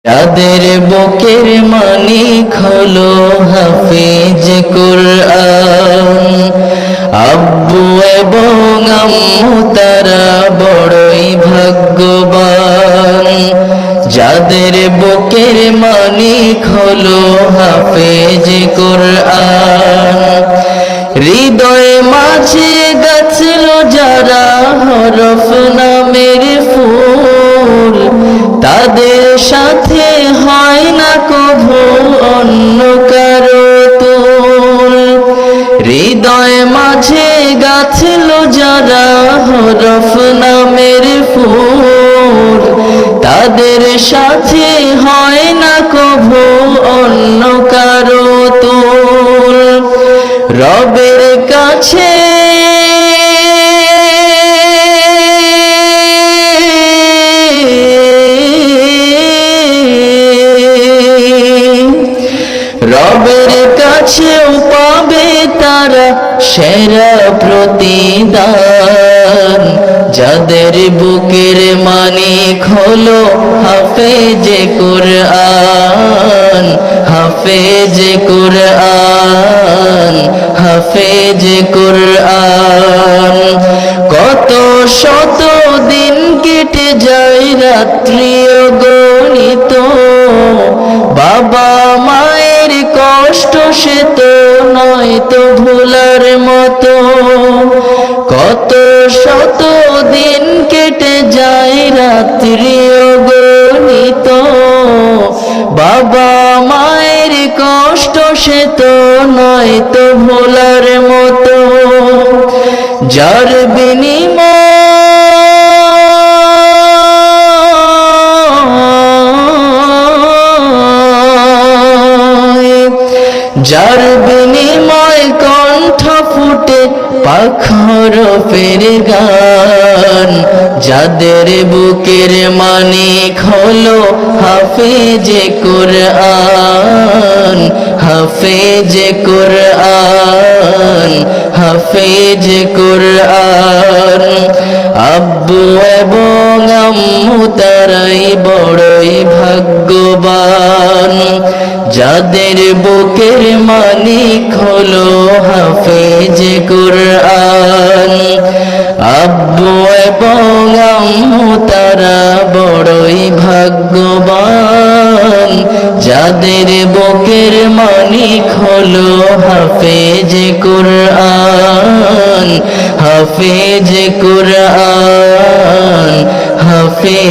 যাদের বুকের মানিক হলো হাফেজ কুরআন, আব্বু এবং আম্মু তারা বড়ই ভাগ্যবান। যাদের বুকের মানিক হলো হাফেজ কুরআন, হৃদয়ে মাঝে গাছল যারা হরফ নামের ফুল, তাদের সাথে হয় না কভু অন্য কারো তুল। হৃদয় মাঝে গাছল যারা হরফ নামের ফুল, তাদের সাথে হয় না কভু অন্য কারো তুল। রবের কাছে রবের কাছেও পাবে তারা সেরা প্রতিদান। যাদের বুকের মানিক হলো হাফেজে কুরআন, হাফেজে কুরআন, হাফেজে কুরআন। কত শত দিন কেটে যায় রাত্রি অগণিত, বাবা মায়ের কষ্ট সে তো নয় তো ভোলার মতো। কত শত দিন কেটে যায় রাত্রি অগণিত, বাবা মায়ের কষ্ট সে তো নয় তো ভোলার মতো। যার বিনিময় কণ্ঠ ফুটে পাখর ফের গান। যাদের বুকের মানিক হলো হাফেজে কুরআন, হাফেজে কুরআন, হাফেজে কুরআন। আব্বু এবং আম্মু তারাই বড়ই ভাগ্যবান। যাদের বুকের মানিক হলো হাফেজে কুরআন, আব্বু এবং আম্মু তারা বড়ই ভাগ্যবান। যাদের বুকের মানিক হলো হাফেজে কুরআন, হাফেজে কুরআন, হাফেজে